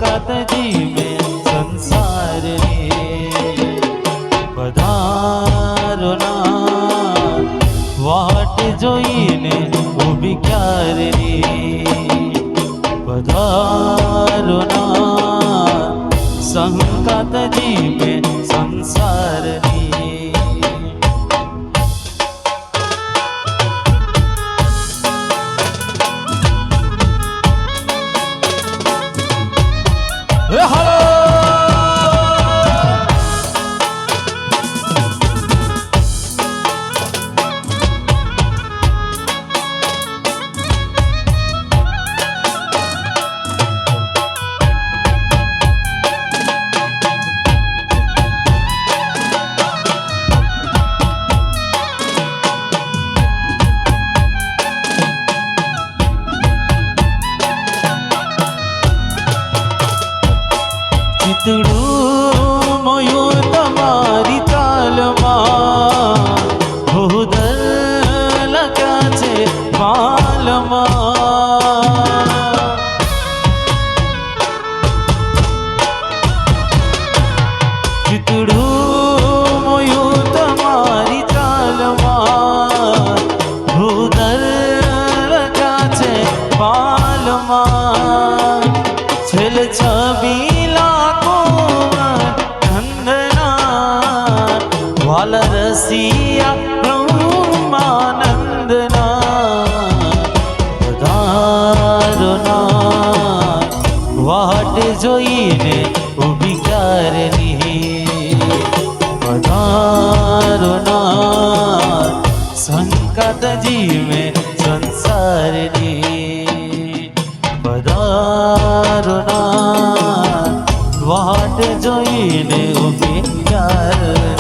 સંગાત જીવે સંસારની પધારો ના વાટ જોઈને ઊભી ક્યારની પધારો ના સંગાત જીવે સંસારની ચિતડું મોયું તમારી ચાલમાં ભૂદલ લખ્યા છે માલમાં ચિતડું મોયું તમારી ચાલમાં ભૂદલ લખ્યા છે માલમાં છેલ છબી રસિયા બ્રહ્માનંદના પધારો ના વાટ જોઈને ઊભી ક્યારની પધારો ના સંગાત જીવે સંસારની પધારો ના વાટ જોઈને ઊભી ક્યારની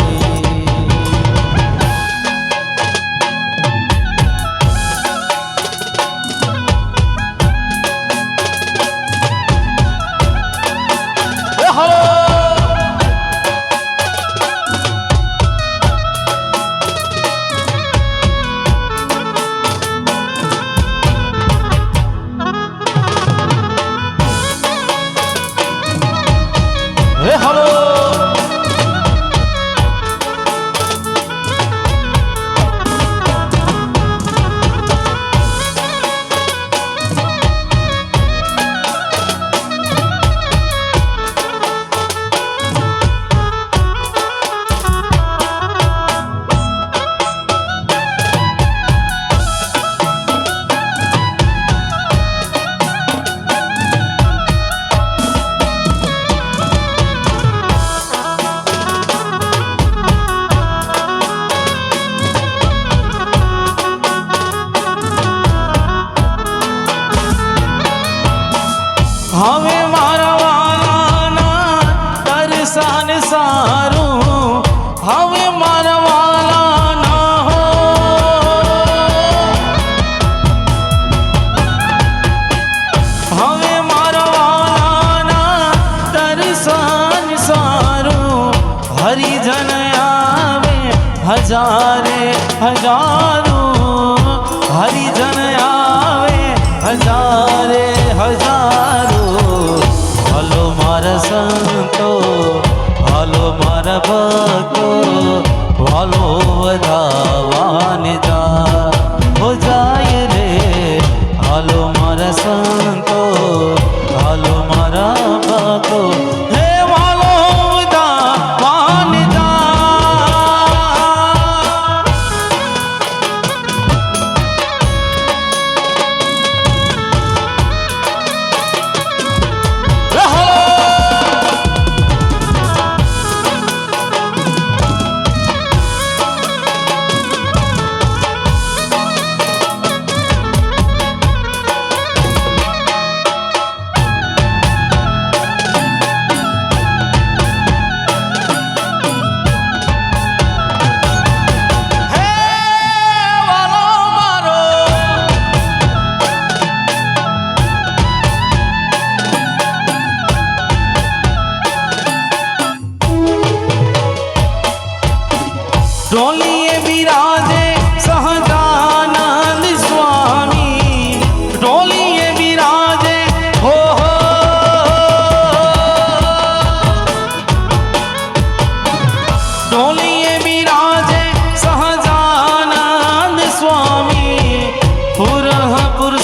હવે મારા વાલાના દર્શન સારું હવે મારા વાલાના હો હવે મારા વાલાના દર્શન સારું હરિજન આવે હજારે હજારો હરિજન આવે હજારે હજારો હાલો મારા સંતો હાલો મારા ભક્તો હાલો વધાવાને જા હો જાય રે હાલો મારા સંતો હાલો મારા ભક્તો હે હાલો વધાવાને જા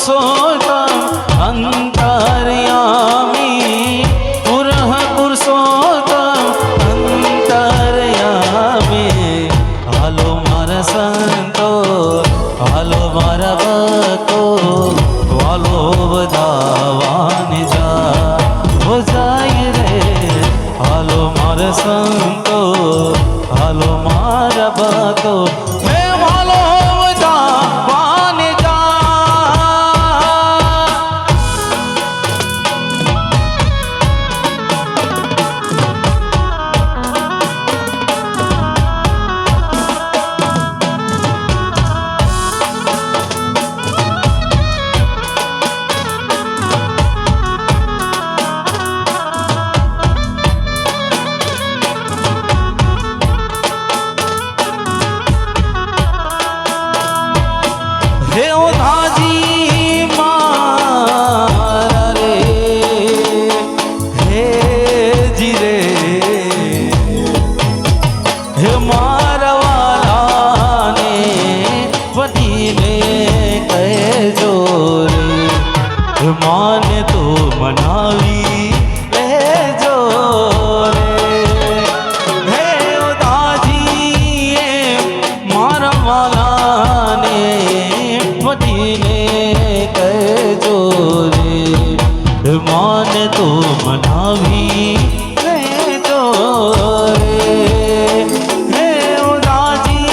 पुरुषोत्तम अंतर्यामी पुरह पुरुषोत्तम अंतर्यामी हालो मारा संतो हालो मारा भक्तो वालो बधावाने जा हो जाए रे हालो मारा संतो हालो मारा भक्तो माने तो मनावी ले जो रे हे उदाजी मारा वाला ने मदीने कह जो रे माने तो मनावी ले जो रे हे उदाजी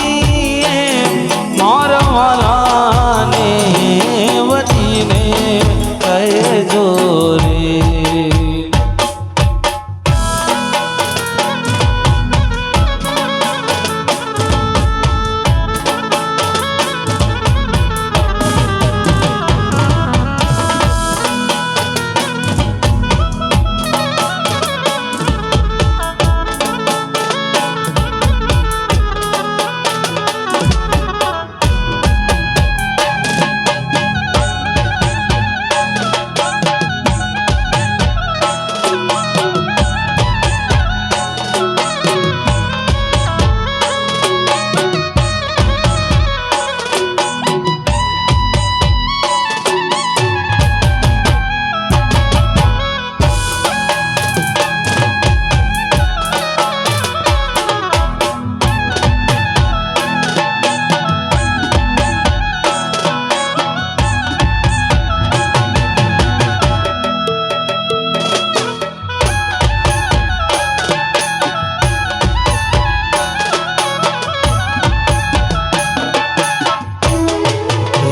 मारा वाला ने मदीने जोरे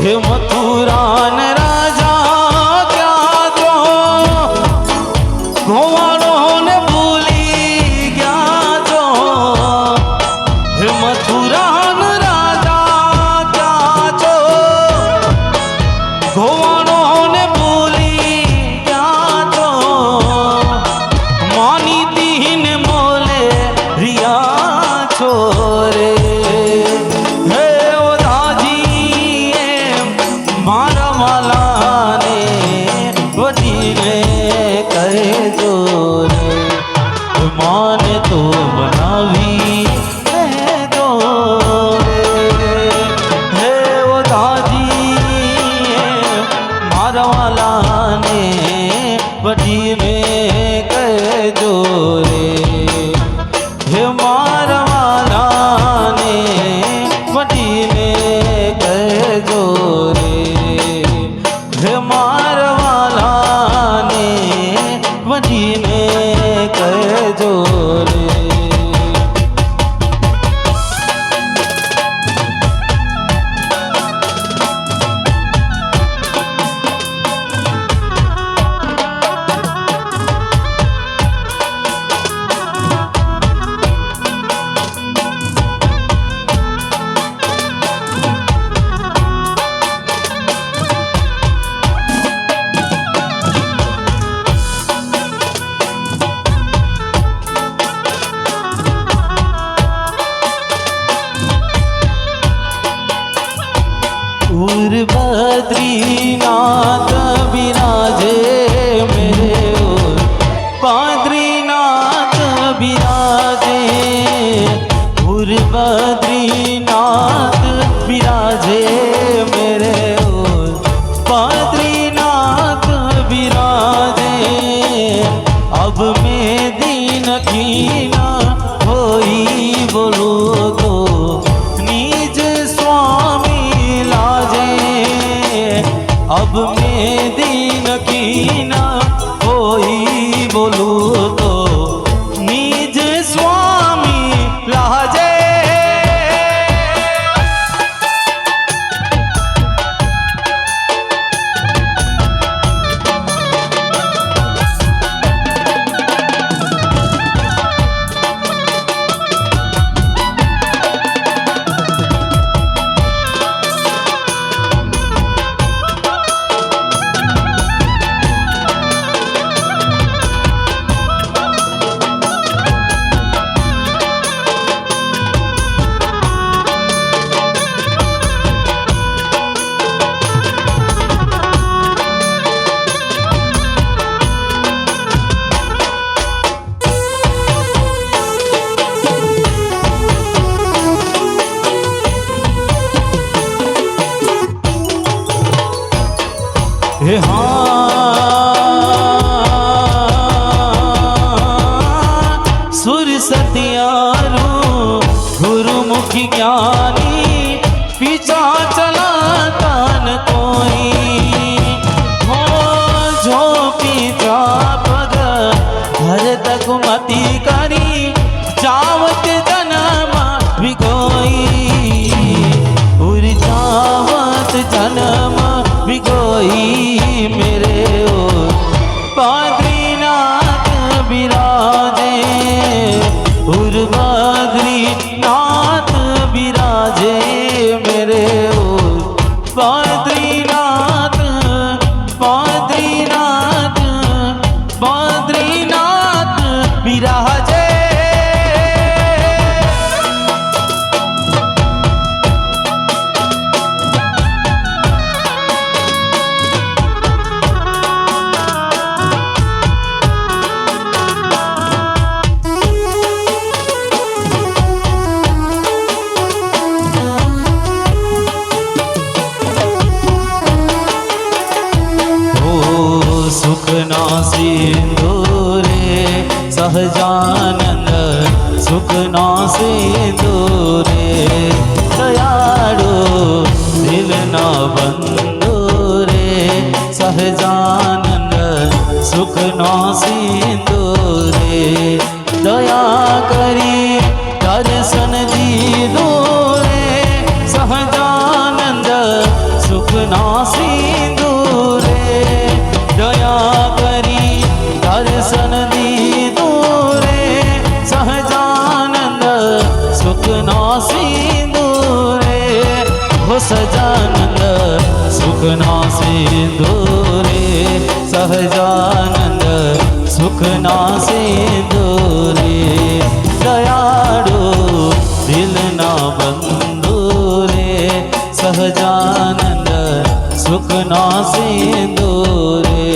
हे मथुरान राजा क्या जो गोवाड़ो ने भूली गया जो हे मथुरान राजा क्या जो गोवाड़ो ने भूली गया जो मानी दीन मोले रिया छोरे मारा वाला ने वजीरे करे जोरे माने तो बनावी है जोरे हे वो दादी मारा वाला ने वजीरे करे जोरे हे मारा वाला ने वजीरे करे जोरे हे मारवाला ने वजीने कह जोरे बद्रीनाथ विराजे मेरे ओर बद्रीनाथ विराजे बद्रीनाथ विराजे मेरे ओर अब मैं दीन की ना कोई बोलूं तो निज स्वामी लाजे। हे सुर सतियारू गुरुमुखी ज्ञानी पीछा चला तन कोई हो जो पीछा पग हर तक मती करी जावत जन्म भी कोई उर जावत जन्म भी कोई मेरे ओ बद्रीनाथ विराजे उर बद्रीनाथ विराजे मेरे ओ बद्रीनाथ बद्रीनाथ बद्रीनाथ विराजे। सुखना सिंदूरे सहजानंद सुखना सिंदूरे दयाड़ो दिल न बंदूरे सहजानंद सुखना सिंदूरे दया करी दर्शन दीदो रे सहजानंद सुखना सिंदूरे दया करी दर्शन दीदो रे सहजानंद सुखना सिंदूरे हो सजानंद सुखना सिंदूरे सहजानंद सुखना सिंदूरे दयाड़ो दिल ना बंदूरे सहजानंद सुखना सिंदूरे।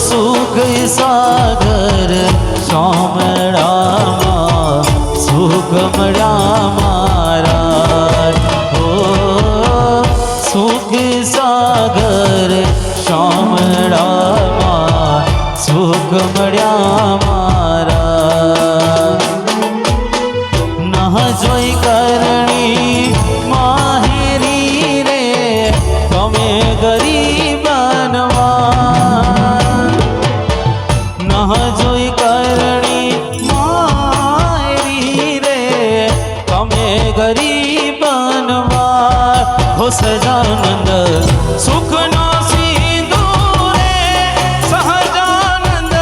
सुख सागर सोमड़ा सुगमड़ा मारा हो सुख सागर सोमड़ा सुगमड़ा मारा नह जोई करणी माहेरी रे तमे गरीबनवा जोई करणी मायरी रे तमे गरीबनवा हो सजानंद सुखना सिंदूरे सहजानंद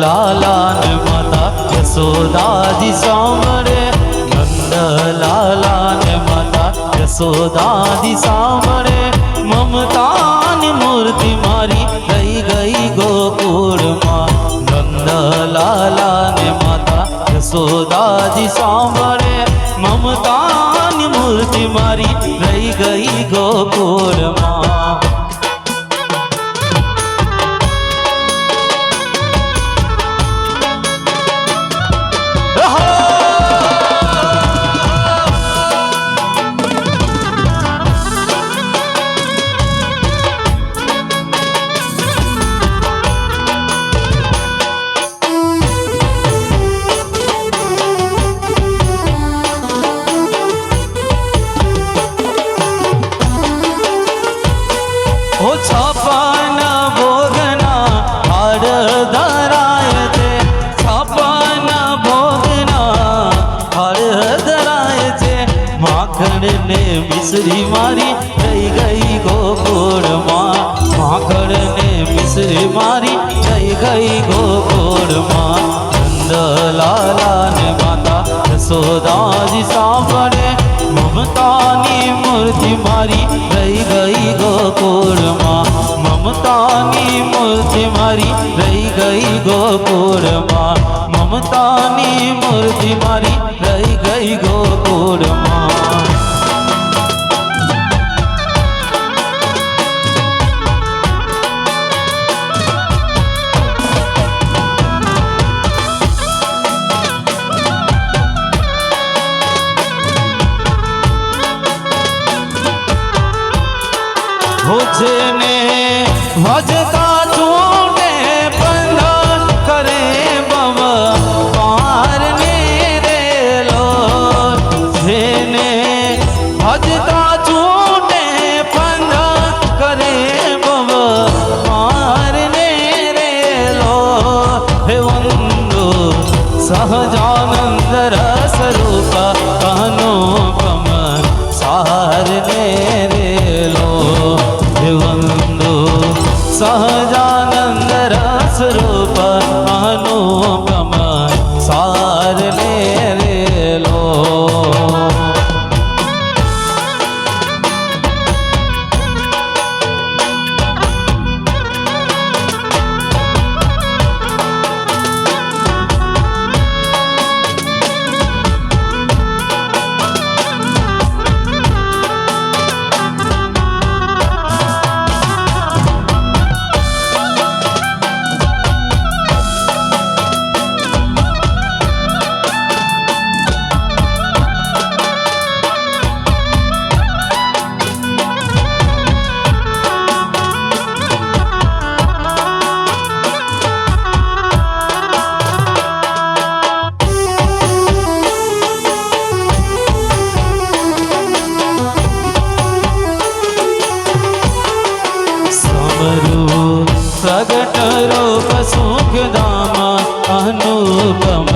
લાલા ને માતા યશોદાજી સાંભળે, નંદલાલા ને માતા યશોદાજી સાંભળે, મમતાની મૂર્તિ મારી રહી ગઈ ગોકુળમાં, નંદલાલા ને માતા યશોદાજી સાંભળે, મમતાની મૂર્તિ મારી રહી ગઈ ગોકુળમાં. છપ્પન ભોગના હાર ધરાય છે, છપ્પન ભોગના હાર ધરાય છે, માખણ ને મિશ્રી મારી રહી ગઈ ગોકુળમાં, માખણ ને મિશ્રી મારી રહી ગઈ ગોકુળમાં, નંદલાલા ને માતા યશોદાજી સાંભળે, મમતાની મૂર્તિ મારી રહી ગઈ ગોકુળમાં, મમતાની મૂર્તિ મારી રહી ગઈ ગોકુળમાં, મમતાની મૂર્તિ મારી રહી ગઈ ગોકુળમાં. જેને ભજતા ચૂંટે બંધન કરે બવ પાર ને રેલો, જેને ભજતા ચૂંટે બંધન કરે બવ પાર ને રેલો, હે વંદો સહજાનંદ રસ રૂપ અનુપમ સાર ને રેલો, વંદો સહજાનંદ રસ રૂપ અનુપમ સાર ને રેલો. प्रगट रूप सुखधाम अनुपम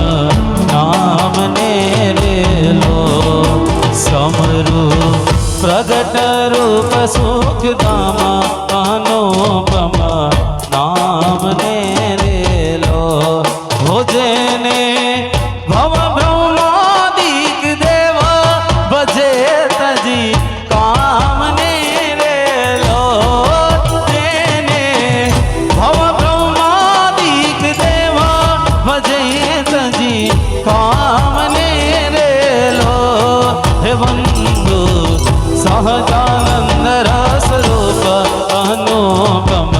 नाम ने रेलो, समरू प्रगट रूप सुखधाम अनुपम नाम ने रेलो, हो जेने भव ब्रह्मादिक देव भजे तजी काम ने रेलो, जेने भव ब्रह्मादिक देव भजे तजी काम ने रेलो, हे बंधु सहजानंद रस रूप अनुपम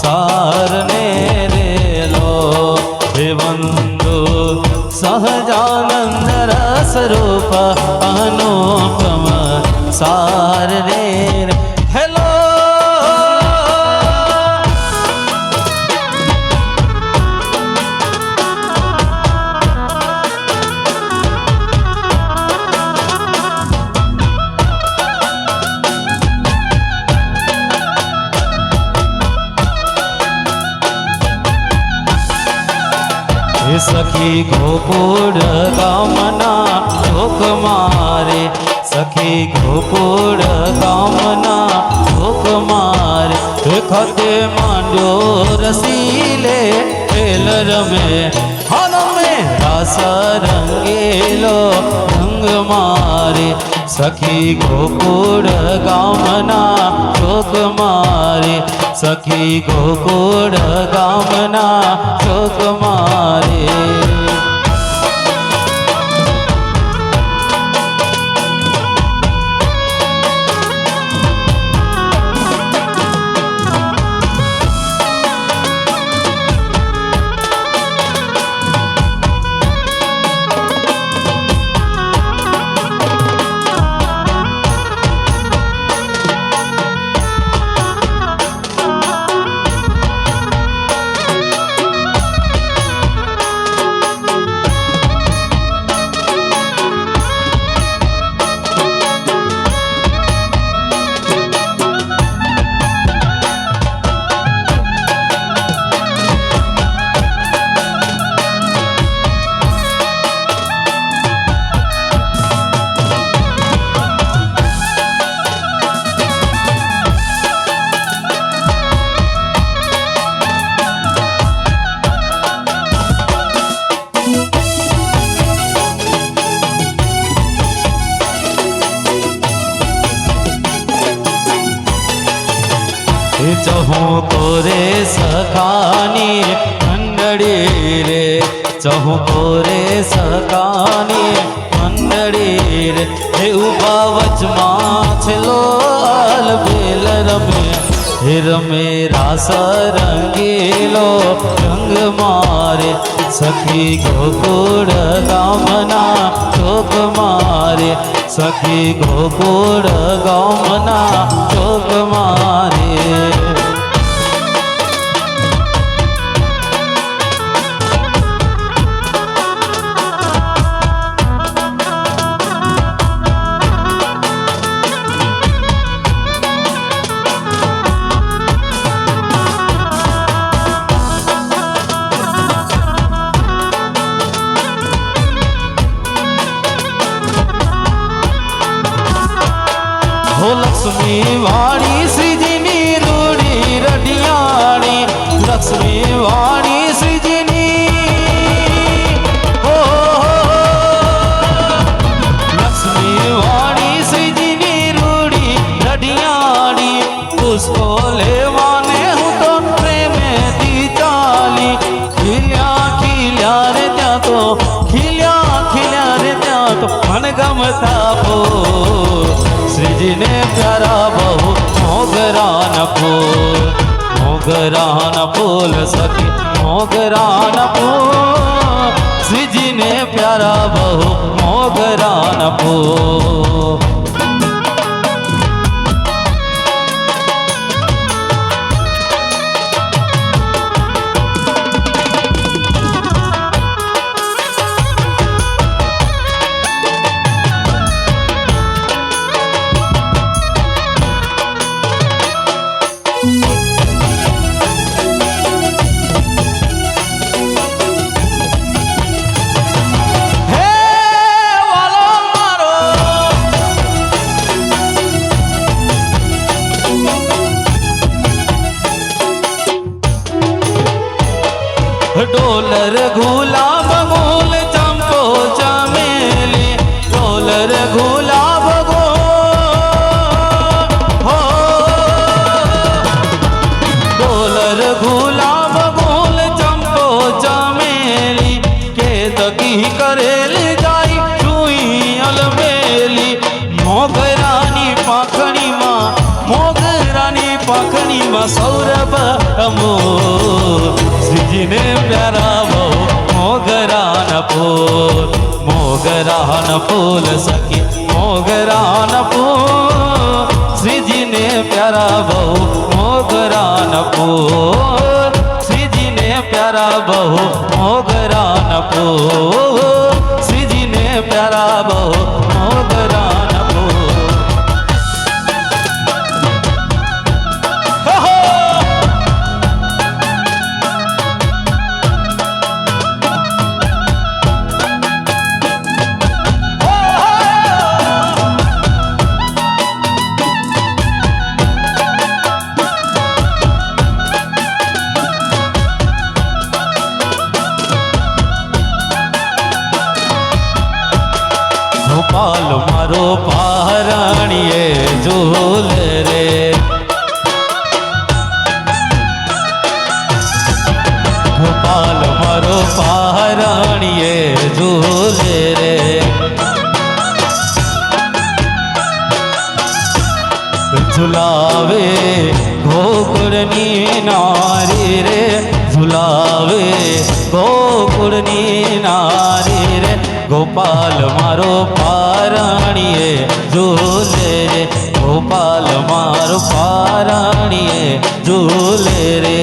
सार ने रेलो, हे बंधु सहजानंद रस रूप अनुपम सार रे. हेलो सखी गोकुळ गामना लोक मारे, सखी गोकुळ गामना लोक मारे, खते मांड्यो रसीले ખેલ રમે હરમે રાસ રંગેલો રંગ મારે સખી ગોકુળ ગામના ચોક મારે સખી ગોકુળ ગામના ચોક મારે चहु तोरे सखानी मंडड़ी रे चहु तोरे सखानी मंडड़ी रे हे उभा वचमा छलो अलबेल रमे हे रमे रास रंगीलो रंग मारे सखी गोकुळ गामना चोक मारे सखी गोकुळ गामना चोक मारे हो लक्ष्मी वाणी श्रीजिनी रूड़ी रडियाणी लक्ष्मी वाणी श्रीजिनी हो लक्ष्मी वाणी श्रीजिनी रूड़ी रडियाणी उसको लेवाने हूँ तो प्रेम दी चाली खिल्या खिल्या रे त्या तो खिल्या खिल्या रे त्या तो मन गमता पो श्रीजी ने प्यारा बहु मोगरान फूल सखी मोगरान फूल श्रीजी ने प्यारा बहु मोगरान फूल डोलर गुलाब गोल चंपो चमेली डोलर गुलाब हो डोलर गुलाब गोल चंपो चमेली के तकी करेल जाई चुई अलबेली मोगरानी पाखणी माँ सौरभ अमो श्रीजी ने प्यारा बहु मोगरान फूल सखी मोगरान फूल श्रीजी ने प्यारा बहु मोगरान फूल श्रीजी ने प्यारा बहु मोगरान फूल श्रीजी ने प्यारा बहु मोगरान फूल ગોપાલ મારો પારણીએ ઝૂલે રે ગોપાલ મારો પારણીએ ઝૂલે રે ઝુલાવે ગોકુળની નારી રે ઝુલાવે ગોકુળની નારી રે ગોપાલ મારો પારણીએ ઝૂલે રે ગોપાલ મારો પારણીએ ઝૂલે રે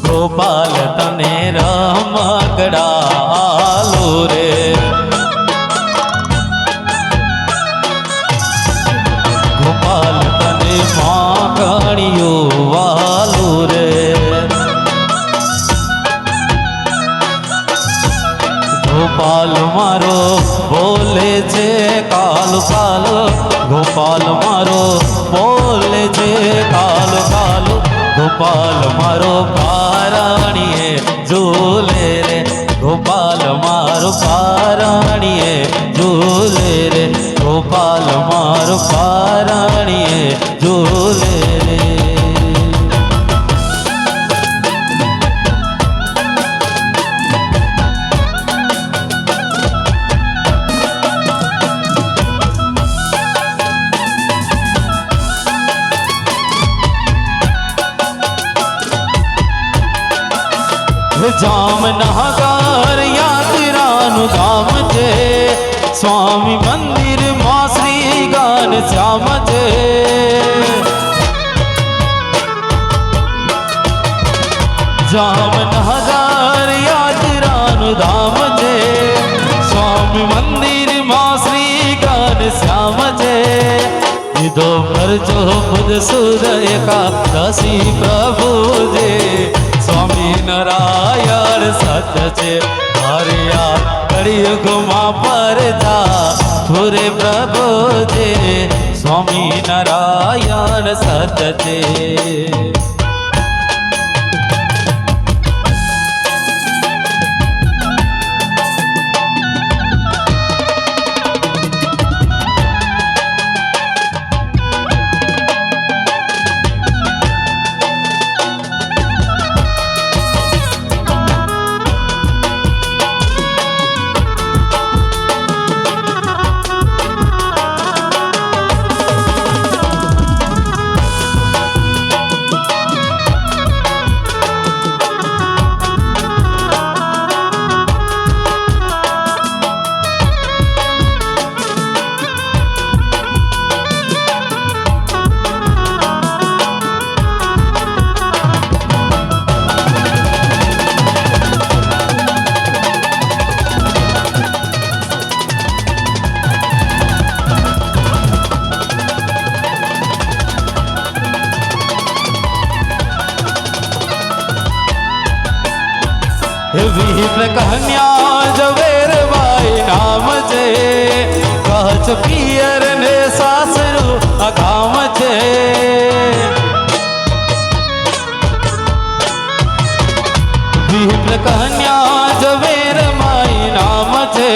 ગોપાલ તને રમકડાલો રે ગોપાલ તને માખણીઓ વાલો રે ગોપાલ મારો બોલે છે કાલો કાલો ગોપાલ મારો બોલે છે કાલો કાલો ગોપાલ મારો પારણીએ ઝૂલે રે ગોપાલ મારો પારણીએ ઝૂલે રે ગોપાલ મારો પારણીએ ઝૂલે રે જામનગર યાત્રાનું ધામ છે સ્વામી મંદિરમાં શ્રી ગાન શ્યામ છે જામનગર યાત્રાનું ધામ છે સ્વામી મંદિરમાં શ્રી ગાન શ્યામ છે દીધો ભરજો ખુદ સૂર્ય કા દસી પ્રભુ જે સ્વામી નારાયણ સત્ય છે હરિયા કળિયુગમાં પરજા પૂરે પ્રભુ છે સ્વામી નારાયણ સત્ય છે વિપ્ર કન્યા ઝવેરબાઈ નામ છે કચ્છ પિયર ને સાસરું અગામ છે વિપ્ર કન્યા ઝવેરબાઈ નામ છે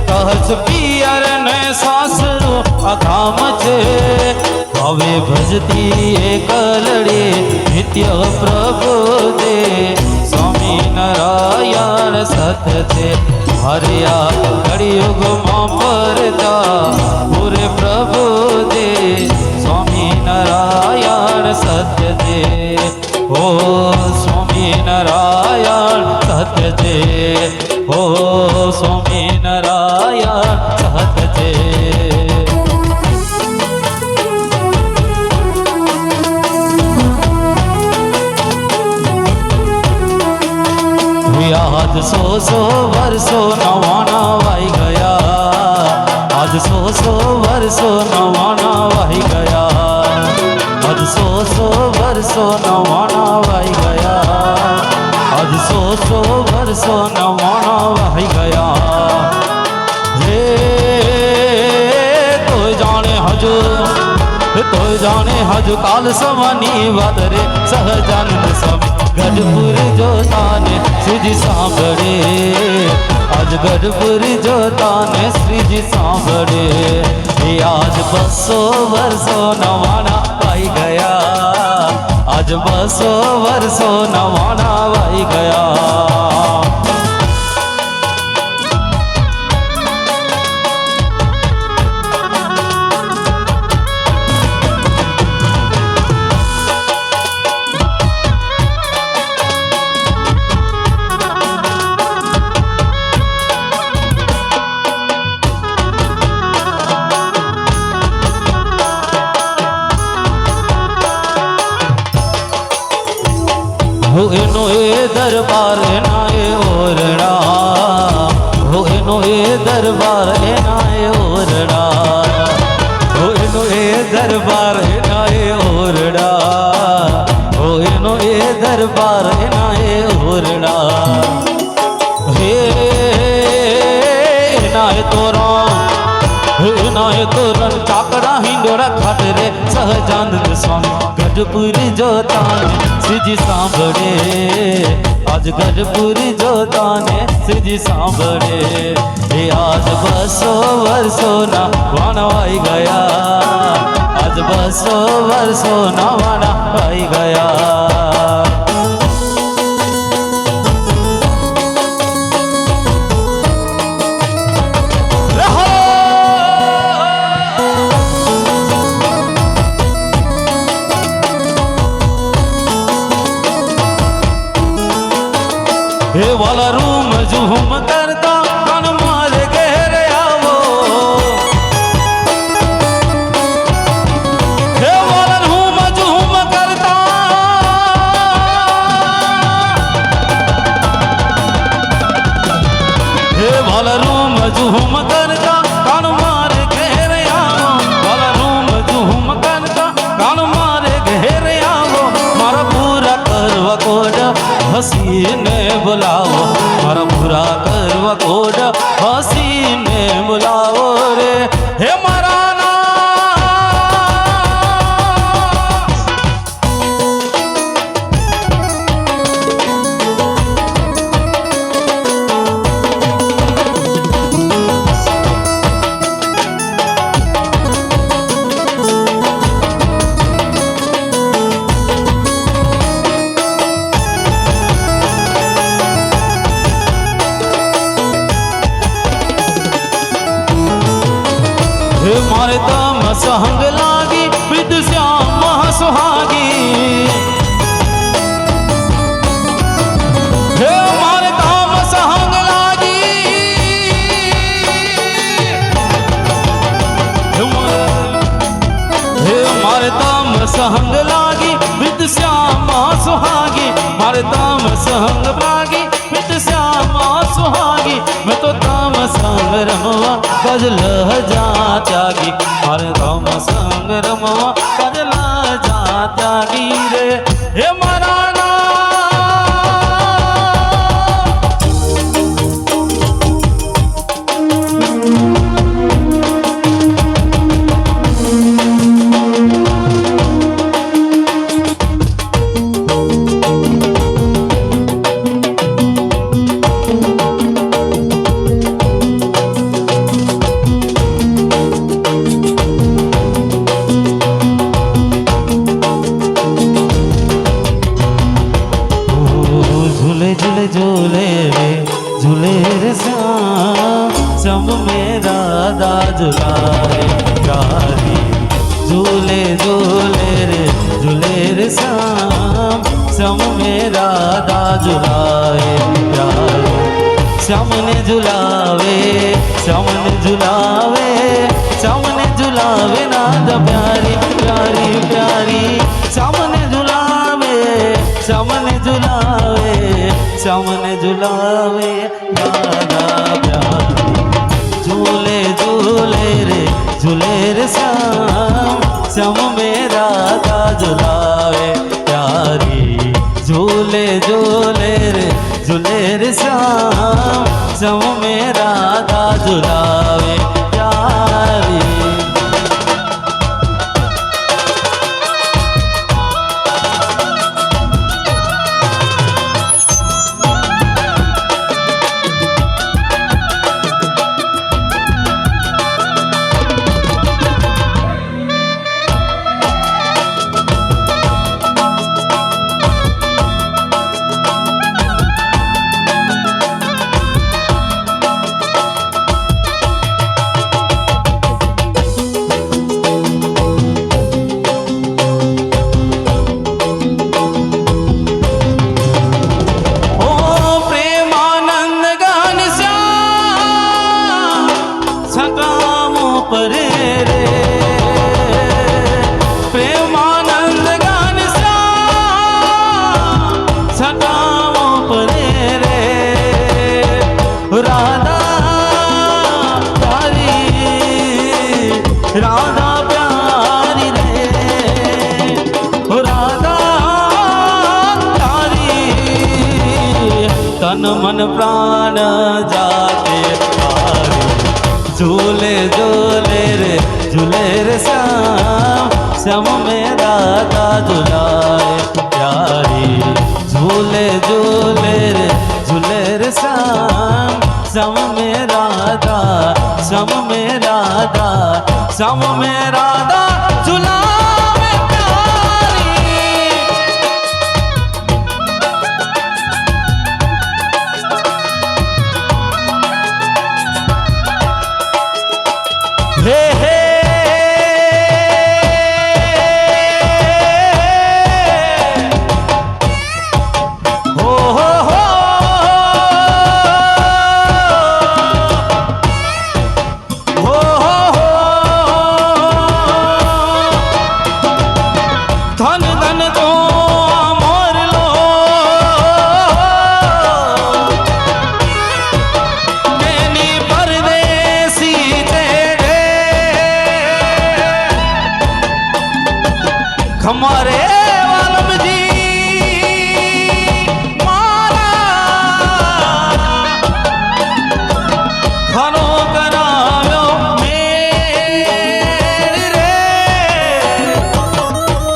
કચ્છ પિયર ને સાસરું અગામ છે હવે ભજતી એકલડે નિત્ય પ્રભુ દે સ્વામી નારાયણ સત્ય છે હરિયા કળિયુગમાં પરતા પૂરે પ્રભુ દે સ્વામી નારાયણ સત્ય છે ઓ સ્વામી નારાયણ સત્ય છે ઓ સ્વામી નારાયણ સત્ય છે सौ वर्षो नवाना वाई गया, आज सौ वर्षो नवाना वाई गया, आज सौ वर्षो नवाना वाई गया, आज सौ वर्षो नवाना वाई गया। हे तो जाने हजू, तो जाने हजू काल समानी वादरे सहजानंद स्वामी गढ़पुर जोताने श्रीजी सांभळे, आज गढ़पुर जोताने श्रीजी सांभळे। ये आज 200 वर्षो नवाना वाई गया, आज 200 वर्षो नवाना वाई गया। हो एनो ए दरबार नाए ओरड़ा, हो एनो ए दरबार नाए ओरड़ा, हो एनो ए दरबार नाए ओरड़ा, हो एनो ए दरबार नाए ओरड़ा। हे नाए तोरा, हे नाए तोरन चाकड़ा हिंडोरा खाट रे सहजानंद स्वामी गढ़पुर जोताने श्रीजी सांभळे, आज गढ़पुर जोताने श्रीजी सांभळे। हे आज 200 वर्षो नवाना वाई गया, आज 200 वर्षो नवाना वाई गया। हे वाला रूम झूम करता कन मार घेर आवो, हे वाला रूम झूम करता, हे वाला रूम झूम करता कन मार घेर आवो, वाला रूम झूम करता कन मार घेर आवो। मारा पूरा करवा कोड हसीने बुलाओ, मारा पूरा करवा कोड हसीने बुलाओ रे। हे मारा हे मारे तम सहंग लागी विद श्याम सुहागी, हे मारे तम सहंग लागी, हे मारे तम सहंग लागी विद श्याम सुहागी, मारे तम सहंग लागी विद श्याम सुहागी। मैं तो तम संग रमवा गजल जा त्यागी, मारे तम संग रमवा गजल जा त्यागी रे। हे मारा झूले रे झूले रे श्याम मेरा दा झुलाए प्यारी, झूले झूले रे श्याम मेरा दा झुलाए प्यारी। श्याम ने झुलावे, श्याम ने झुलावे, श्याम ने झुलावे नाद प्यारी प्यारी प्यारी। श्याम ने झुलावे, श्याम ने झुलावे, श्याम ने झुलावे राधा प्यारी झूले झूले रे श्याम श्याम में राधा झुलावे प्यारी झूले झूले रे श्याम श्याम में राधा झुलावे प्यारी। राधा प्यारी रे राधा प्यारी तन मन प्राण जाके प्यारी झूले झूले रे श्याम श्याम में राधा झुलाए प्यारी झूले झूले रे श्याम श्याम में राधा श्याम में राधा श्याम में राधा झुलावे प्यारी। हे हे हमारे वालम जी मारा खनो कराव्यो मेरी रे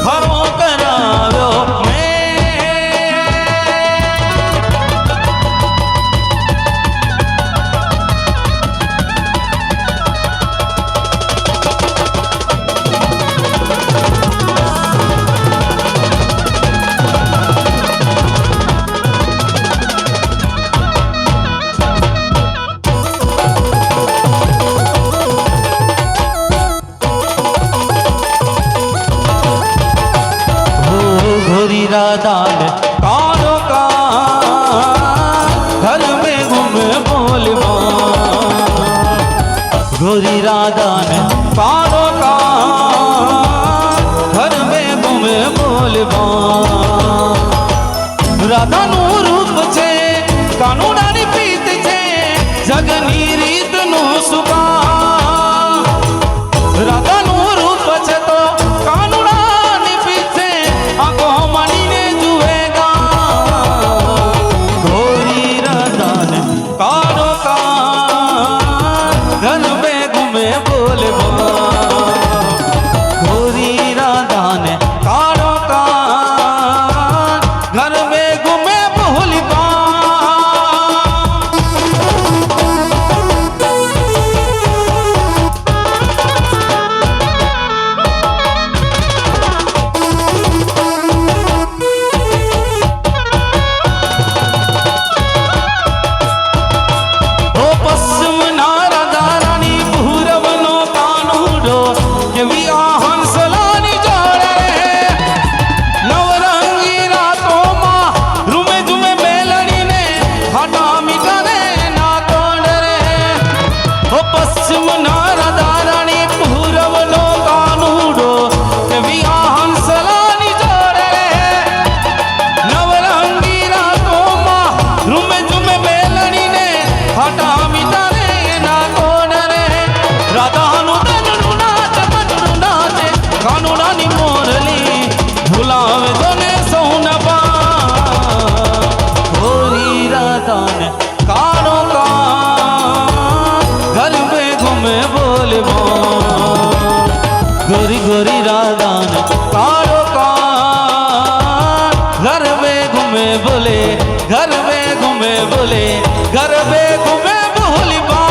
खनो कराव्यो राधा ने कानो का घर में घूमे बोलवा गोरी राधा ने कानो का घर में घूमे बोलवा राधा नु रूप छे कानो डानी प्रीत छे जगनी रीत नु सुबा राधा नु रूप छे तो कानो डानी प्रीत छे आंखों कानो का घर में घूमे बोले गोरी राधा ने कानो का घर में घूमे बोली गोरी राधा ने कालो कान घर में घूमे बोले घर में घूमे बोले घर में घूमे बोली बा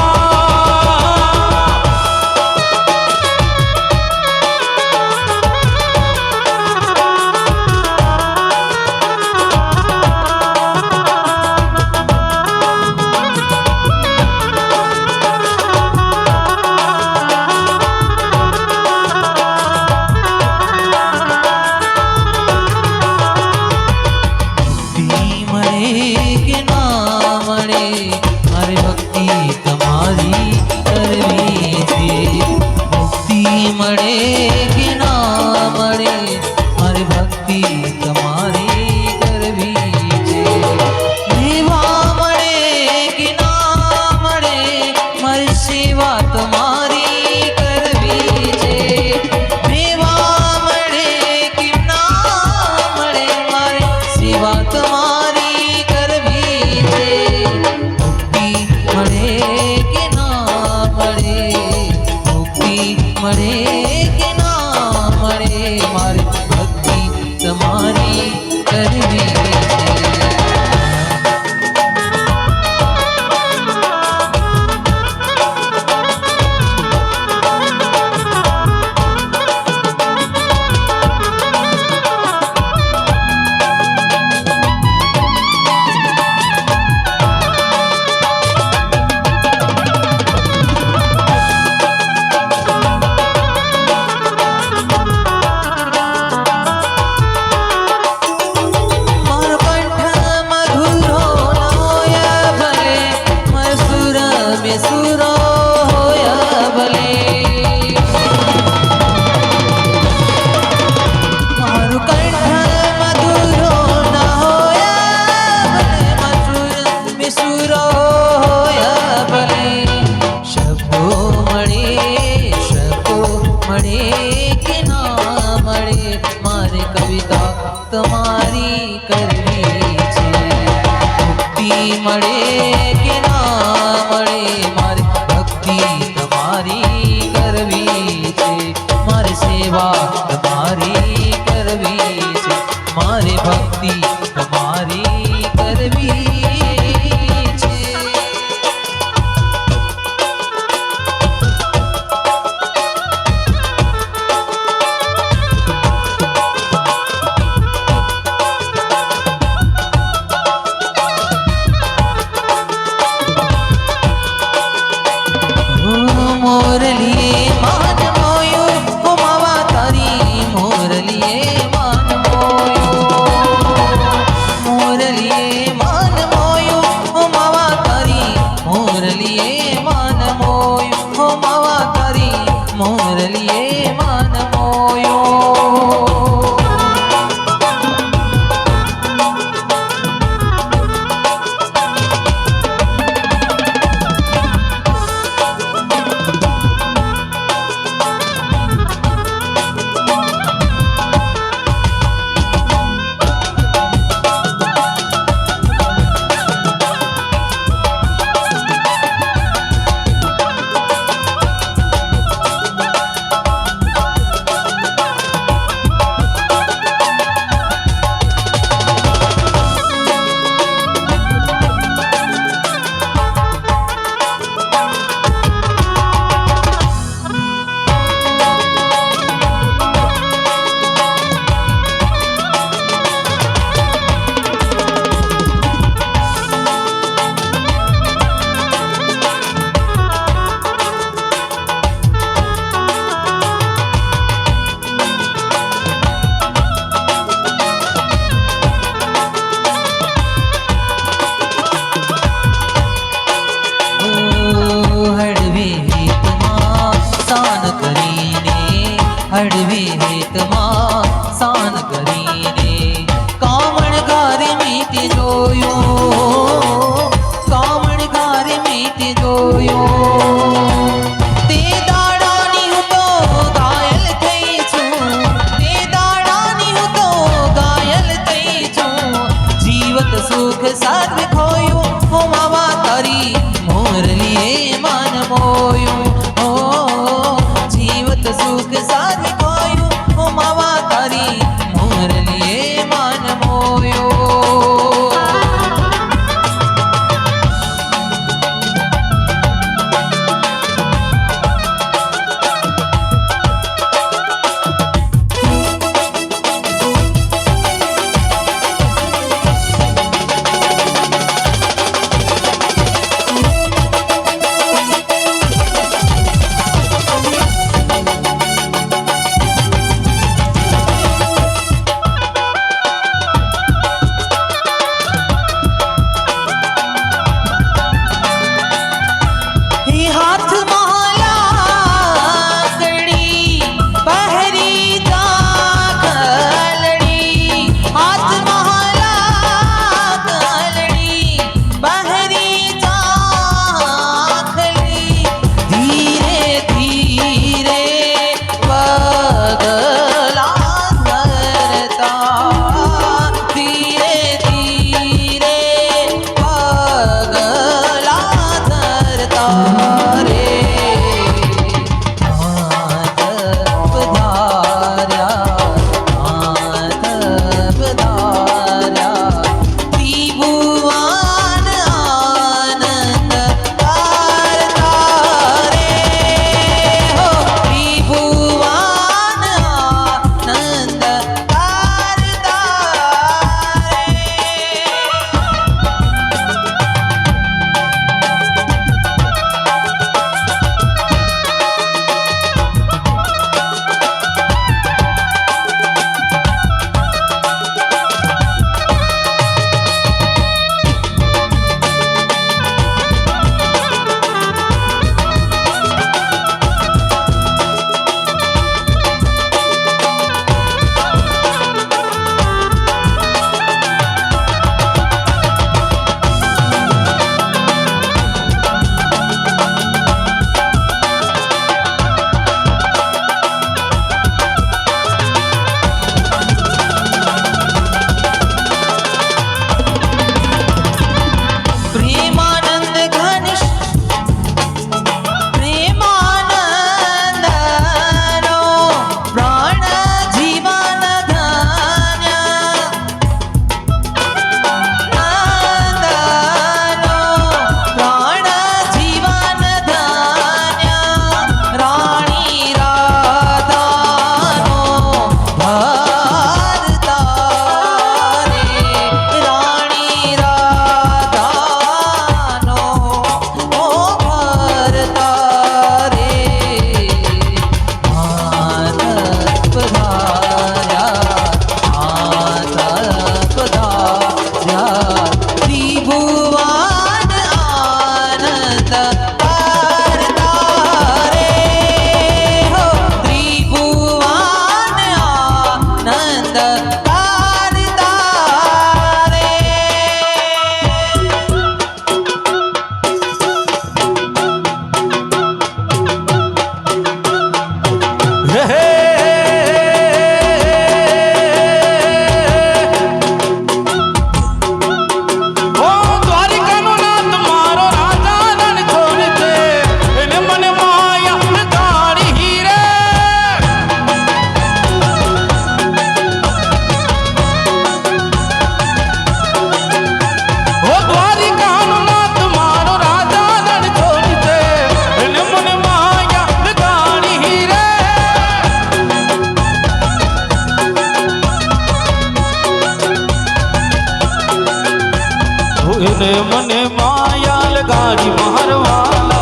હોઈને મને માયાલ ગાડી મારવાલા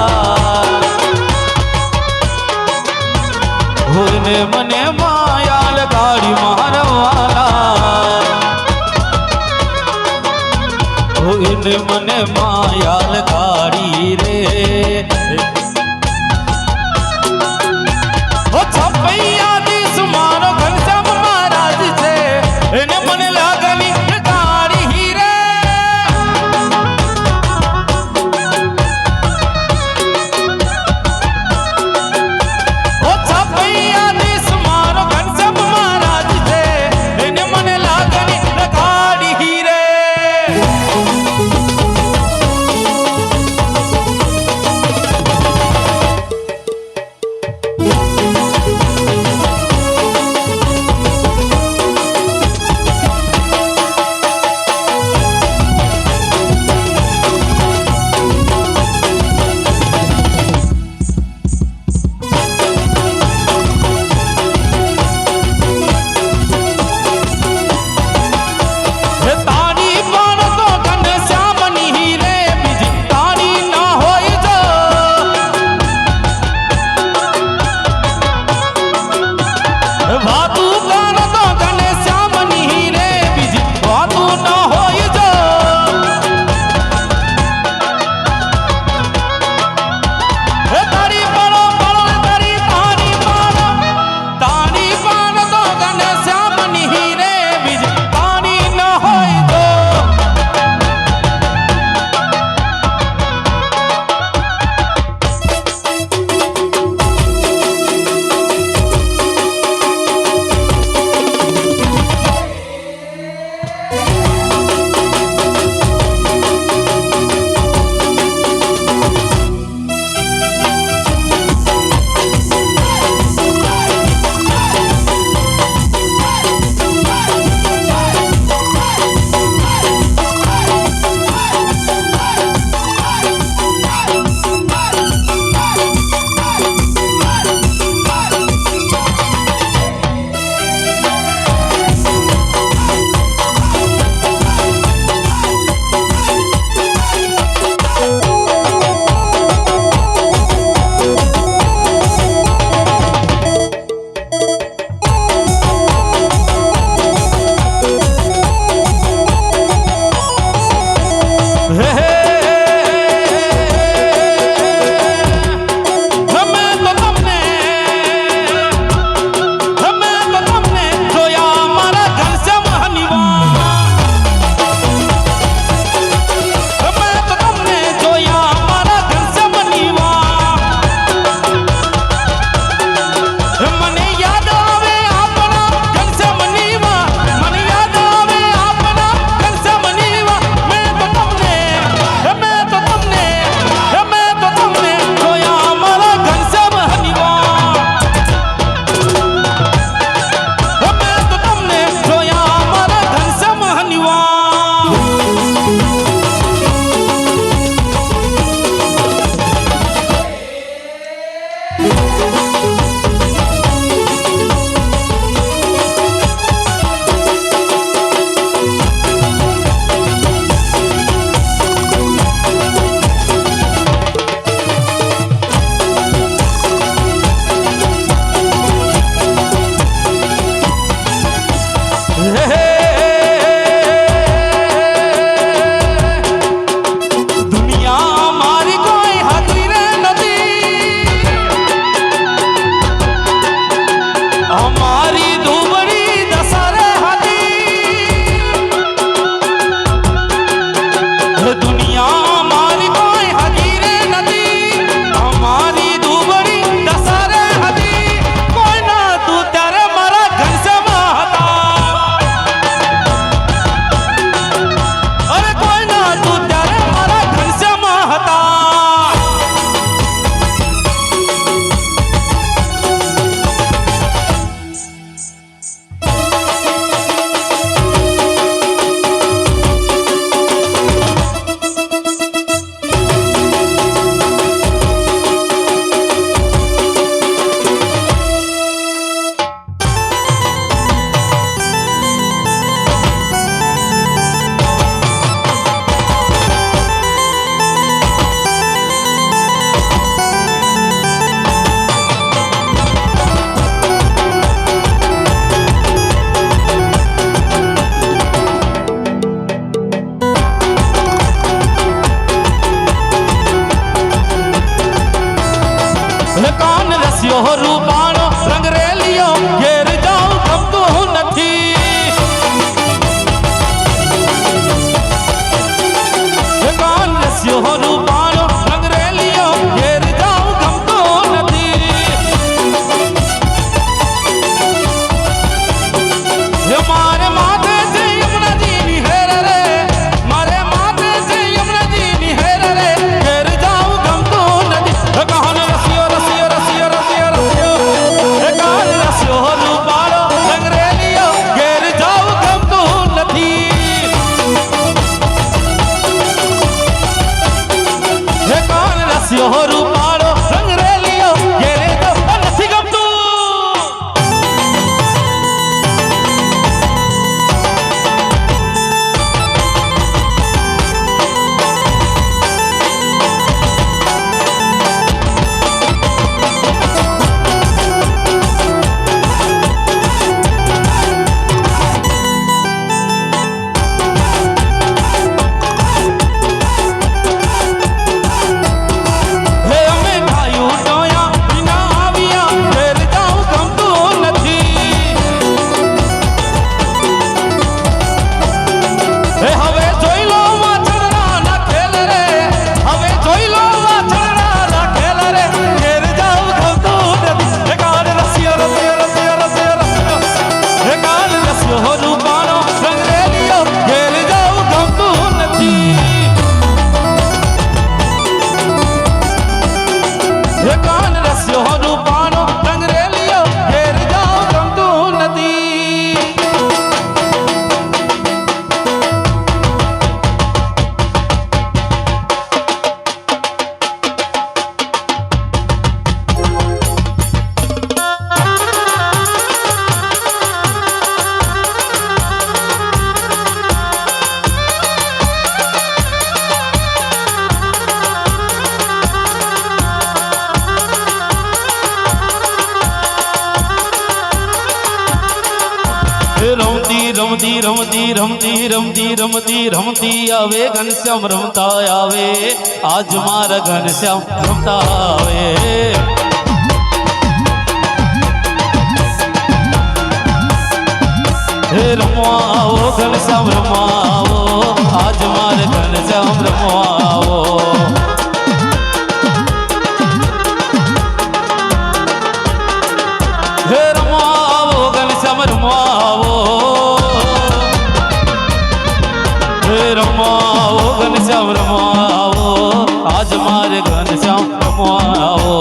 હોઈને મને માયાલ ગાડી મારવાલા હોઈને મને માયાલ ગાડી રે ઓ છપૈયા દીસ મારો ઘનશ્યામ મહારાજ છે એને મને લાગણી ગાડી હીરે ઓ છપૈયા દીસ મારો ઘનશ્યામ મહારાજ છે એને મને લાગણી ગાડી હીરે કાન રસ્યો રૂપાળો રંગ રેલિયો ઘેર જાઉં ગમતું નથી કાન રસ્યો રૂપાળો રંગ રેલિયો ઘેર જાઉં ગમતું નથી મારે માથે છે યમુનાજીની હેર રે મારે માથે છે યમુનાજીની હેર રે ઘેર જાઉં ગમતું નથી કાન રસ્યો રસ્યો રસ્યો રસ્યો રસ્યો કાન રસ્યો રૂપાળો રંગ રેલિયો ઘેર જાઉં ગમતું નથી કાન રસ્યો રૂપાળો રંગ રેલિયો ઘેર જાઉં નથી ગમતું રમતી રમતી રમતી રમતી રમતી રમતી આવે ઘનશ્યામ રમતા આવે આજ મારા ઘનશ્યામ રમતા આવે હે રમવા આવો ઘનશ્યામ રમવા આવો આજ મારે ઘનશ્યામ રમવા આવો હે રમવા આવો ઘનશ્યામ રમવા આવો રમાવો ઘનશ્યામ રમાવો આજ મારે ઘનશ્યામ રમાવો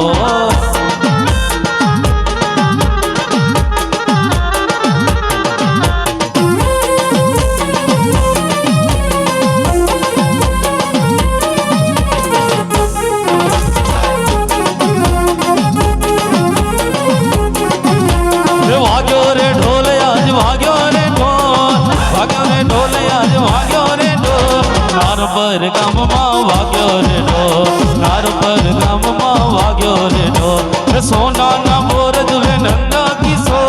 વાગ્યો રે ઢોલ આજ વાગ્યો રે ઢોલ વાગ્યો રે ઢોલ આજ વાગ્યો રે નાર પર ગામમાં વાગ્યો રે ઢોલ નાર પર ગામમાં વાગ્યો રે ઢોલ સોનાના બોર ઝૂલે નંદા કિશો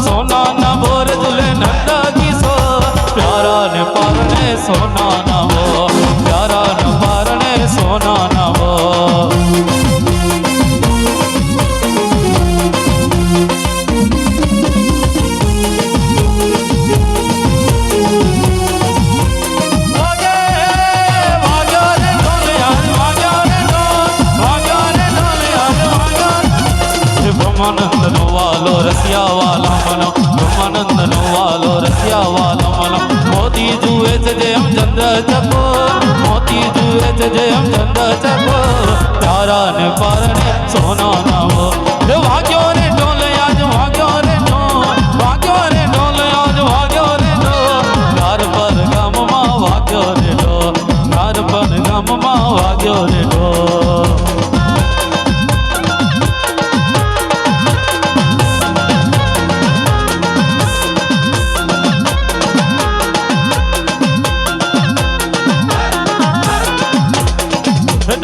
સોનાના બોર ઝૂલે નંદા કિશો પ્યારા ને પારણે સોનાના વો પ્યારા ને પારણે સોનાના વો બ્રહ્માનંદ નો વાલો રસિયા વાલો મનો બ્રહ્માનંદ નો વાલો રસિયા વાલો મનો મોતી જુએ છે જેમ ચંદ્ર ચકો મોતી જુએ છે જેમ ચંદ્ર ચકો તારા ને પારણે સોના નાવો વાગ્યો રે ઢોલ આજ વાગ્યો રે ઢોલ વાગ્યો રે ઢોલ આજ વાગ્યો રે ઢોલ નાર પર ગામમાં વાગ્યો રે ઢોલ નાર પર ગામમાં વાગ્યો રે ઢોલ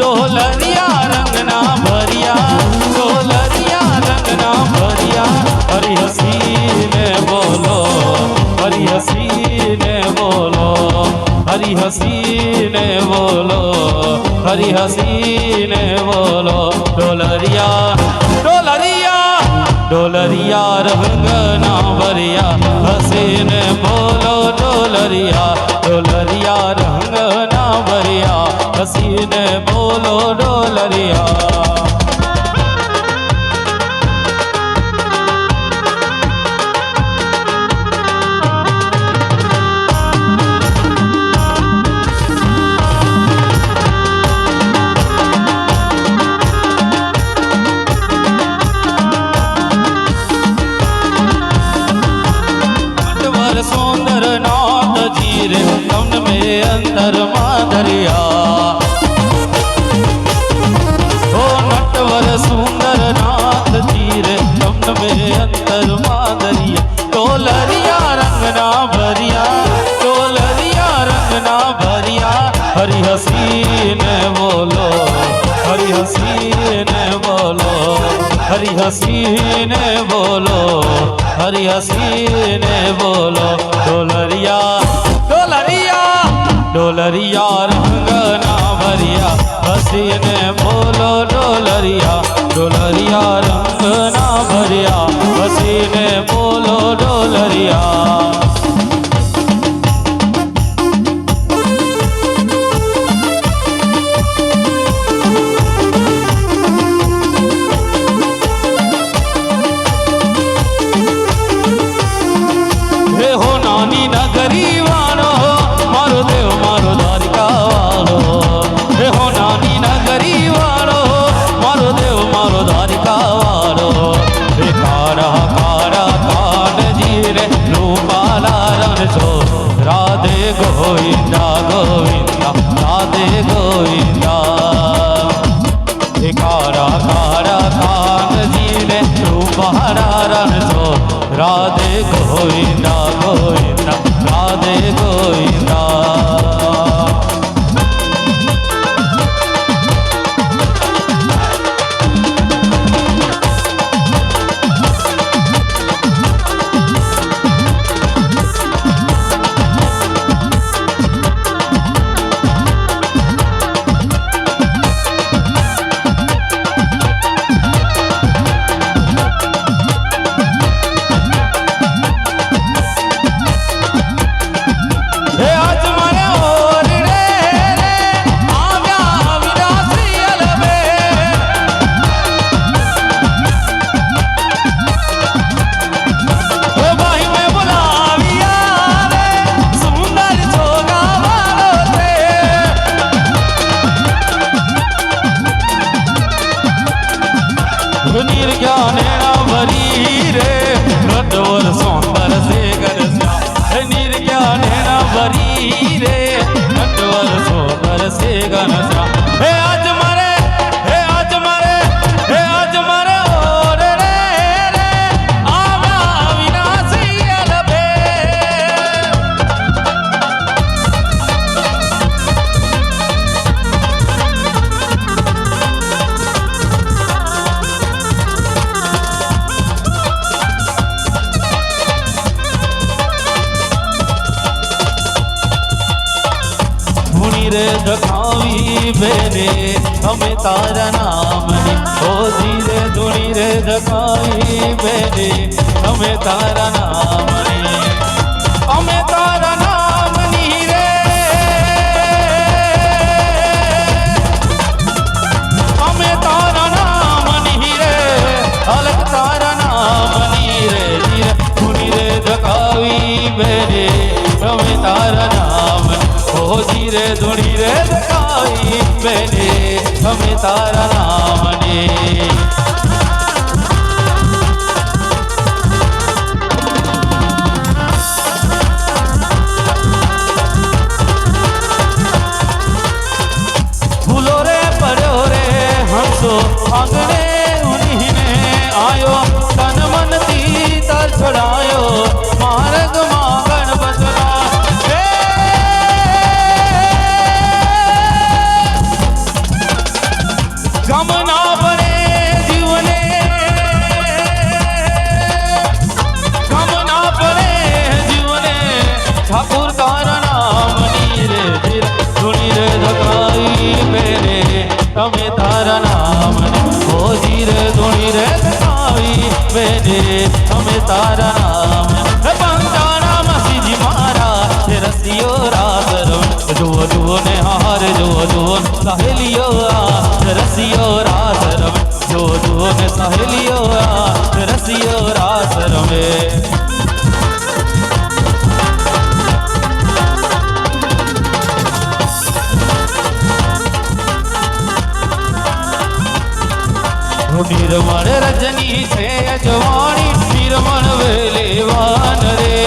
डोलरिया रंगना भरिया डोलरिया रंगना भरिया हरी हसीने बोलो हरी हसीने बोलो हरी हसीने बोलो हरी हसीने बोलो डोलरिया रंगना भरिया हसीने बोलो डोलरिया डोलरिया रंगना भरिया हसीने बोलो डोलरिया। सुंदर नाथ जी रे तमन में अंतर माधरिया ओ नटवर सुंदर नाथ जी रे तमन में अंतर माधरिया डोलरिया रंगना भरिया डोलरिया रंगना भरिया हरि हसीन बोलो हरि हसीन बोलो हरि हसीन बोलो हरि हसीन बोलो डोलरिया डोलरिया डोलरिया रंगना भरिया हसीन बोलो डोलरिया डोलरिया रंगना भरिया हसीन बोलो डोलरिया। नगरी वालो मारो देव मारो द्वारिका वालो हे हो नानी नगरी वालो मारो देव मारो द्वारिका वालो हे कारा कारा कान जी रे रूपाला रण छो राधे गोविंदा गोविंदा राधे गोविंदा हे कारा कारा कान जी रे रूपाला रण छो राधे गोविंदा गोविंदा राधे गोविंदा। निर्ज्ञानेना भरी रे नटवर सौंदर से गरस्या निर्ज्ञानेना भरी रे नटवर सौंदर से गरस्या हे आज मारे हे आज मारे हे आज मारे ओ रे रे आव्या विनाशी अलबे रे दखावी बेने हमें तारा नाम ने ओ धीरे धुनी रे दखावी बेने हमें तारा नाम ने हमें तारा नाम नी रे हमें तारा नाम नी रे अलग तारा नाम नी रे धीरे धुनी रे दखावी बेने हमें तारा नाम ओ धीरे धुनी रे दखावी बेने हमें तारा नाम ने फूलो रे पड़ो रे हंसो आंगने उन्हीं ने आयो तन मन तीतर छड़ायो मार्ग मागण बचना गम ना बने दे हमें तारा नाम पंचाना मसीजी मारा रसियो रास रमे जो जो ने हार जो जो सहेलियो रसियो रास रमे जो जो ने सहेलियो रसियो रास रमे निर्मल रजनी छे अजवाणी निर्मल वेले वान रे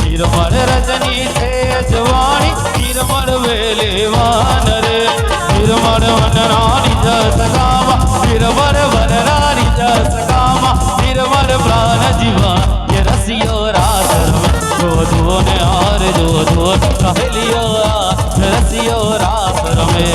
निर्मल रजनी छे अजवाणी निर्मल वेले वान रे निर्मल वनरानी जस कामा निर्मल वनरानी जस कामा निर्मल प्राण जीवन ये रसियो रास रमे जो जो ने हार जो जो सहेलियो रसियो रास रमे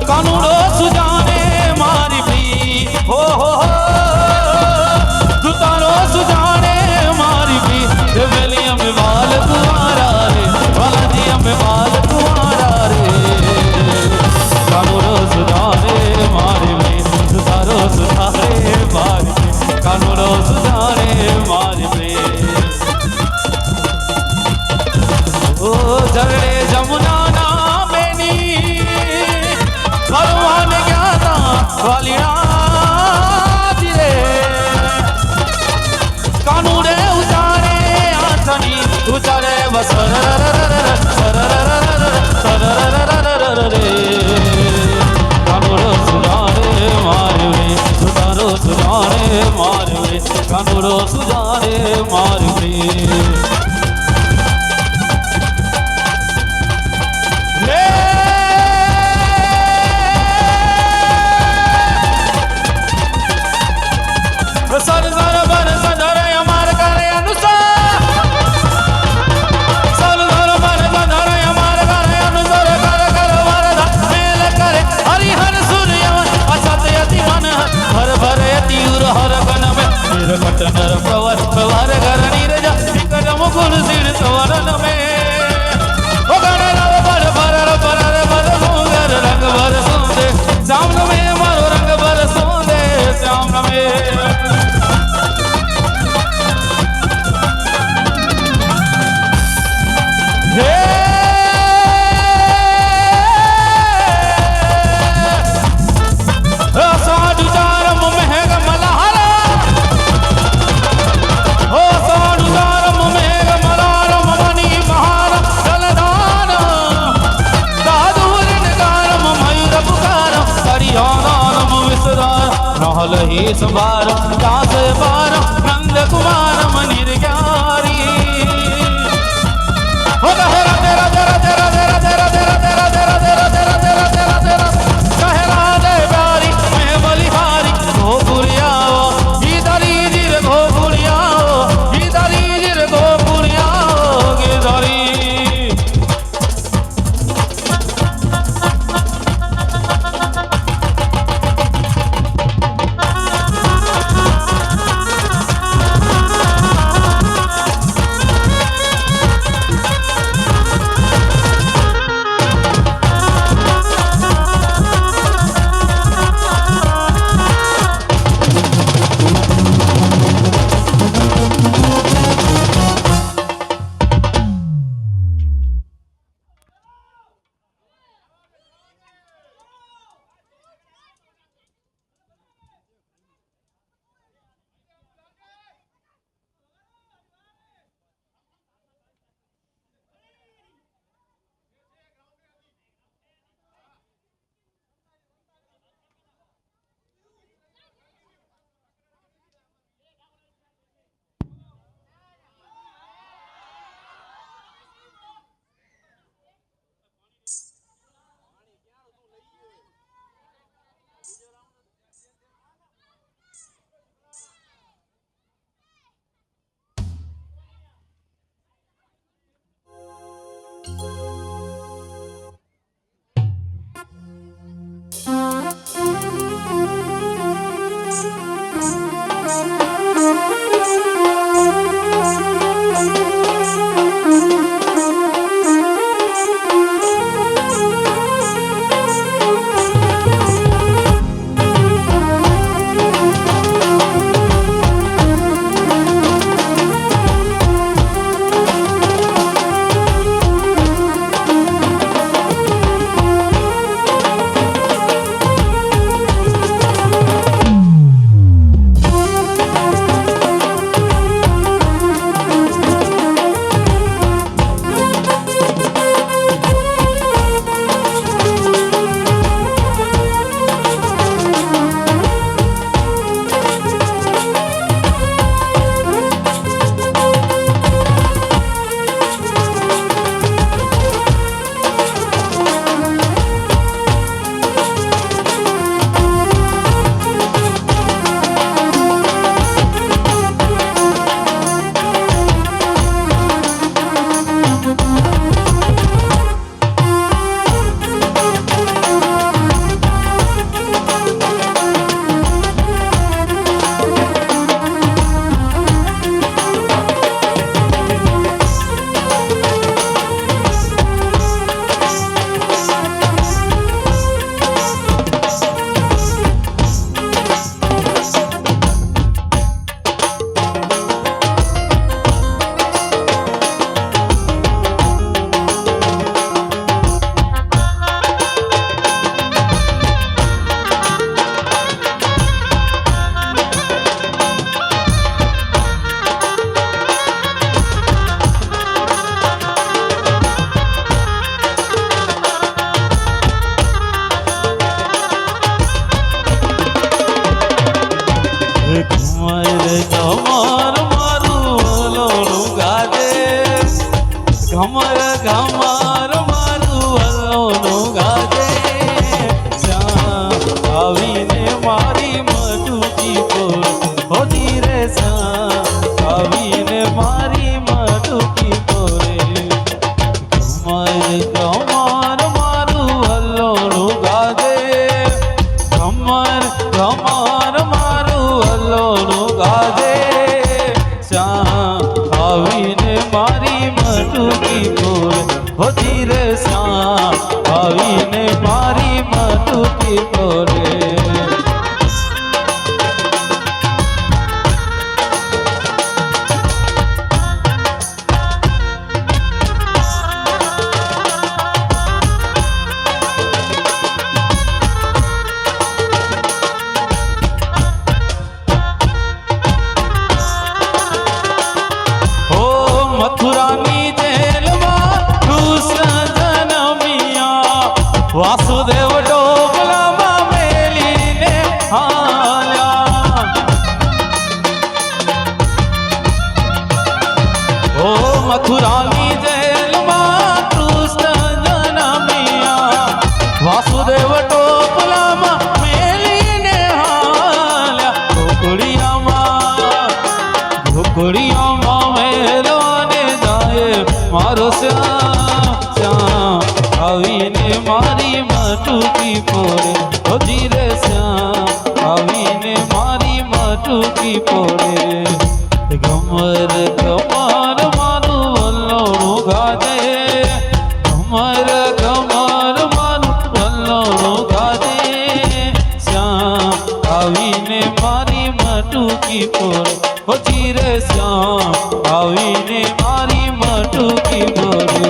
कानूनो सुजाने मारी भी हो दुतारो सुजाने मारी भी वेलिया में बाल कुमारा रे बालाजिया में बाल कुमारा रे कानूनो सुजाने मारी भी दुतारो सुजाने मारी भी कानूनो सुजाने मारी भी ओ झगड़े जमुना भगवान ज्ञाता वालिया दिले कानूने उचारे आसनी उचारे बसर कानूनो सुजाने मारवे सुधारो सुजाने मारवे कानूनो सुजाने मारवे सर सर बर सदर अमर करे अनुसार सर सर बर सदर अमर करे अनुसार कर कर वरद मेल करे हरिहर सूर्य असत यति मन हर भर यति उर हर गन में निर कट नर प्रवर प्रवर कर नीरज विकट मुकुल सिर सवरन में ओ गण रव बर बर बर बर सुंदर रंग बर सुंदे श्याम में मारो रंग बर सुंदे श्याम में नहल ही संभार दास बार नंद कुमार मनिर ग्यारी हो तेरा तेरा तेरा तेरा तेरा तेरा तेरा तेरा तेरा तेरा तेरा तेरा तेरा तेरा कहरा दे प्यारी मैं बलिहारी गोपुरियाओ गीतारी जिर गोपुरियाओ गीतारी जिर गोपुरियाओ गीतारी ઘમર મારું વલોણું ગાજે ઘમર ઘમર મારું વલોણું ગાજે શ્યામ આવીને મારી મટુકી પોર હો ધીરે શ્યામ આવીને મારી મટુકી પોરે ઘમર ઘમર મારું વલોણું ગાજે ઘમર ઘમર મારું વલોણું ગાજે શ્યામ આવીને મારી મટુકી પોરે હો ધીરે શ્યામ આવીને મારી મટુકી પોરે મથુરાની જેલમાં કૃષ્ણ જન્મ્યા વાસુદેવ ડોકલામાં મેલીને હાલ્યા ઓ મથુરાની જેલમાં કૃષ્ણ જન્મ્યા વાસુદેવ ડોકલામાં મેલીને હાલ્યા ગોકુળિયામાં મેલવાને જાય મારો શ્યામ શ્યામ આવીને મારી મટુકી પોરે હો ધીરે શ્યામ આવીને મારી મટુકી પોરે ઘમર ઘમર મારું વલોણું ગાજે ઘમર ઘમર મારું વલોણું ગાજે શ્યામ આવીને મારી મટુકી પોરે હો ધીરે શ્યામ આવીને મારી મટુકી પોરે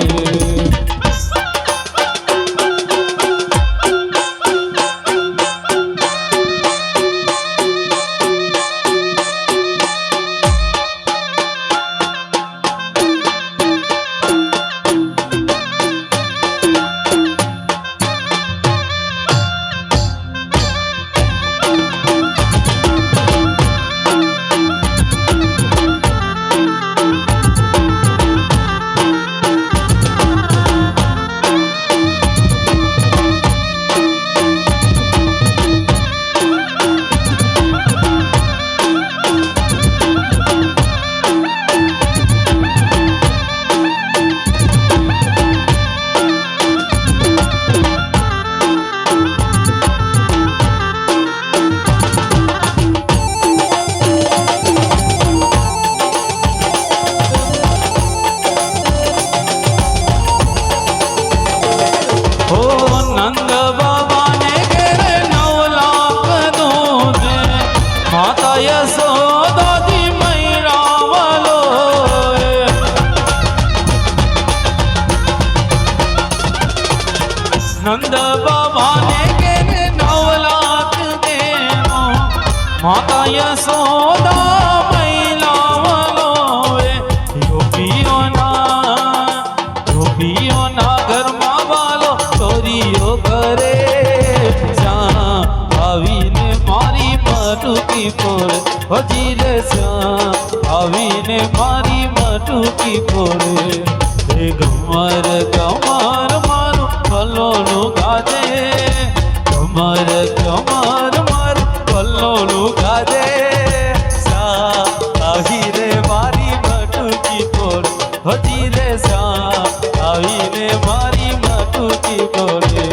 નંદ બાબાને ઘેરે 9 લાખ દૂધે માતા યશોદાજી મૈરા વાલો નંદ બાબાને ઘેરે 9 લાખ દેવો માતા યશોદા મૈરા વાલો ગોપીઓના ઘરમાં વાલો ચોરીઓ કરે શ્યામ આવીને મારી મટુકી પોરે હો ધીરે શ્યામ આવીને મારી મટુકી પોરે હે ઘમર ઘમર મારું વલોણું ગાજે ઘમર ઘમર મારું વલોણું ગાજે શ્યામ આવીને મારી મટુકી પોરે હો ધીરે શ્યામ આવીને મારી મટુકી પોરે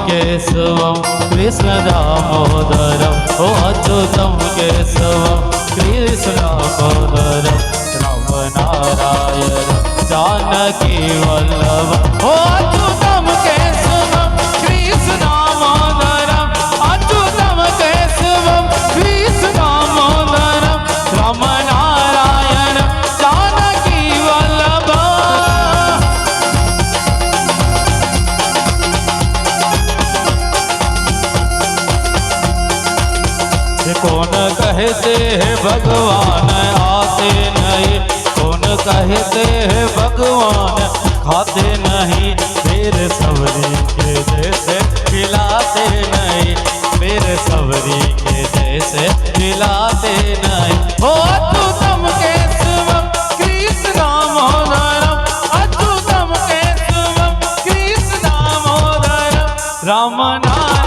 केशवं कृष्ण दामोदरं ओ अच्युतं केशवं कृष्ण दामोदरं राम नारायण जानकी वल्लभ ओ अच्युतं केशवं कृष्ण दामोदरं अच्युतं केशवं कृष्ण दामोदरं राम नारायण जानकी वल्लभ। कौन कहते हैं भगवान आते नहीं, कौन कहते हैं भगवान खाते नहीं, मेरे सबरी के जैसे खिलाते नहीं, मेरे सबरी के जैसे खिलाते नहीं। ओ अच्युतम केशवम कृष्ण दामोदरम अच्युतम केशवम कृष्ण दामोदरम राम नारायण